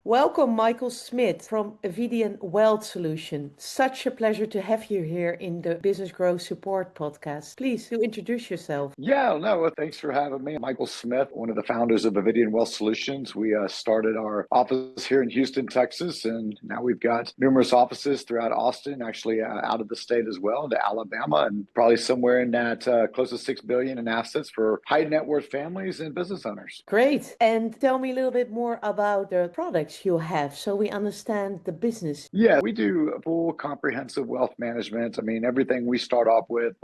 Welcome, Michael Smith from Avidian Wealth Solutions. Such a pleasure to have you here in the Business Growth Support podcast. Please do introduce yourself. Yeah, no, well, thanks for having me. Michael Smith, one of the founders of Avidian Wealth Solutions. We started our office here in Houston, Texas, and now we've got numerous offices throughout Austin, actually out of the state as well, into Alabama, and probably somewhere in that close to $6 billion in assets for high net worth families and business owners. Great. And tell me a little bit more about the products you have so we understand the business. Yeah, we do full comprehensive wealth management. I mean, everything we start off with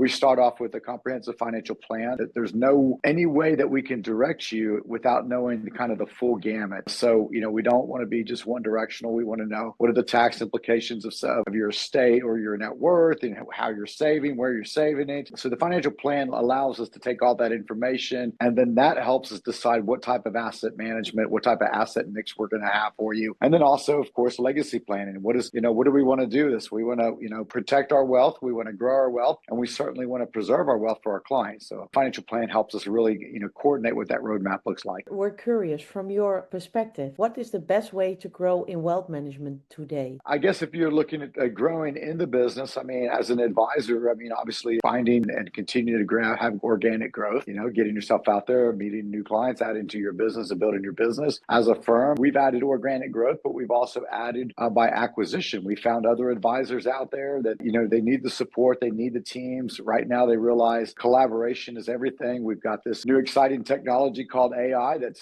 a comprehensive financial plan. That there's no any way that we can direct you without knowing kind of the full gamut. So, we don't want to be just one directional. We want to know what are the tax implications of your estate or your net worth, and how you're saving, where you're saving it. So the financial plan allows us to take all that information, and then that helps us decide what type of asset management, what type of asset mix we're going to have for you. And then also, of course, legacy planning. What do we want to do this? We want to, protect our wealth. We want to grow our wealth, and we certainly want to preserve our wealth for our clients. So a financial plan helps us really, coordinate what that roadmap looks like. We're curious from your perspective, what is the best way to grow in wealth management today? I guess if you're looking at growing in the business, as an advisor, obviously finding and continue to grow, have organic growth, getting yourself out there, meeting new clients, adding to your business and building your business. As a firm, we've added organic growth, but we've also added by acquisition. We found other advisors out there that, they need the support, they need the teams. Right now, they realize collaboration is everything. We've got this new exciting technology called AI that's,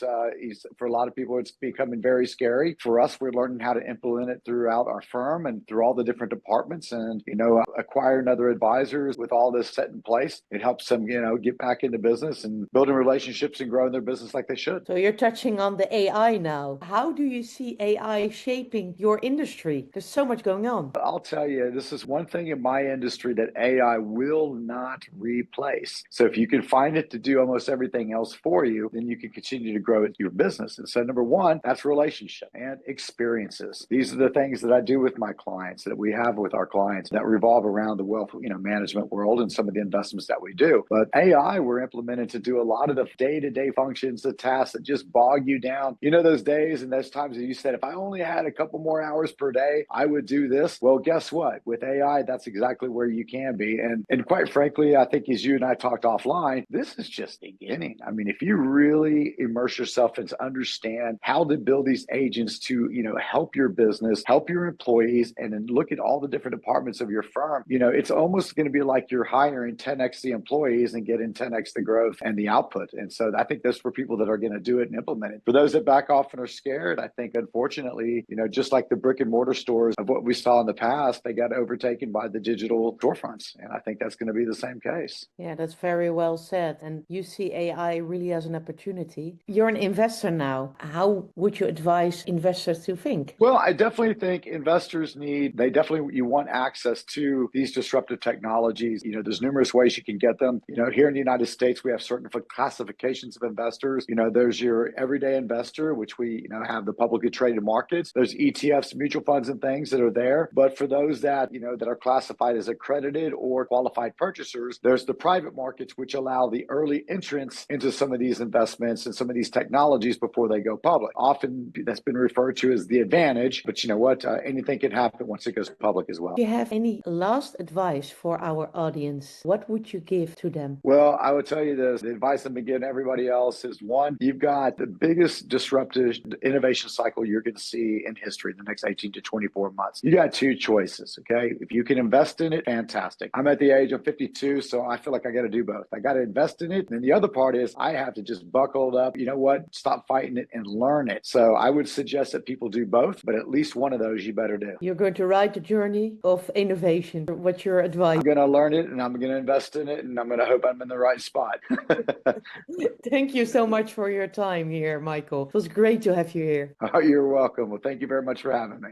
for a lot of people, it's becoming very scary. For us, we're learning how to implement it throughout our firm and through all the different departments, and, acquiring other advisors with all this set in place. It helps them, get back into business and building relationships and growing their business like they should. So you're touching on the AI now. How do you see AI shaping your industry? There's so much going on. I'll tell you, this is one thing in my industry that AI will not replace. So if you can find it to do almost everything else for you, then you can continue to grow your business. And so number one, that's relationship and experiences. These are the things that I do with my clients, that we have with our clients, that revolve around the wealth, management world and some of the investments that we do. But AI, we're implementing to do a lot of the day-to-day functions, the tasks that just bog you down. Those days and those times that you said, if I only had a couple more hours per day, I would do this. Well, guess what? With AI, that's exactly where you can be. And quite frankly, I think as you and I talked offline, this is just the beginning. If you really immerse yourself and understand how to build these agents to, help your business, help your employees, and then look at all the different departments of your firm, it's almost going to be like you're hiring 10x the employees and getting 10x the growth and the output. And so I think that's for people that are going to do it and implement it. For those that back off and are scared, I think, unfortunately, just like the brick and mortar stores of what we saw in the past, they got overtaken by the digital storefronts. And I think that's going to be the same case. Yeah, that's very well said. And you see AI really as an opportunity. You're an investor now. How would you advise investors to think? Well, I definitely think investors you want access to these disruptive technologies. There's numerous ways you can get them. Here in the United States, we have certain classifications of investors. There's your everyday investor, which we, have the publicly traded markets. There's ETFs, mutual funds and things that are there. But for those that, that are classified as accredited or qualified purchasers, there's the private markets, which allow the early entrance into some of these investments and some of these technologies before they go public. Often that's been referred to as the advantage, but you know what? Anything can happen once it goes public as well. Do you have any last advice for our audience? What would you give to them? Well, I would tell you this. The advice I'm giving everybody else is, one, you've got the biggest disruptive innovation cycle you're going to see in history in the next 18 to 24 months. You got two choices, okay? If you can invest in it, fantastic. I'm at the age of 52, so I feel like I got to do both. I got to invest in it. And the other part is I have to just buckle up, stop fighting it and learn it. So I would suggest that people do both, but at least one of those you better do. You're going to ride the journey of innovation. What's your advice? I'm going to learn it and I'm going to invest in it and I'm going to hope I'm in the right spot. Thank you so much for your time here, Michael. It was great to have you here. Oh, you're welcome. Well, thank you very much for having me.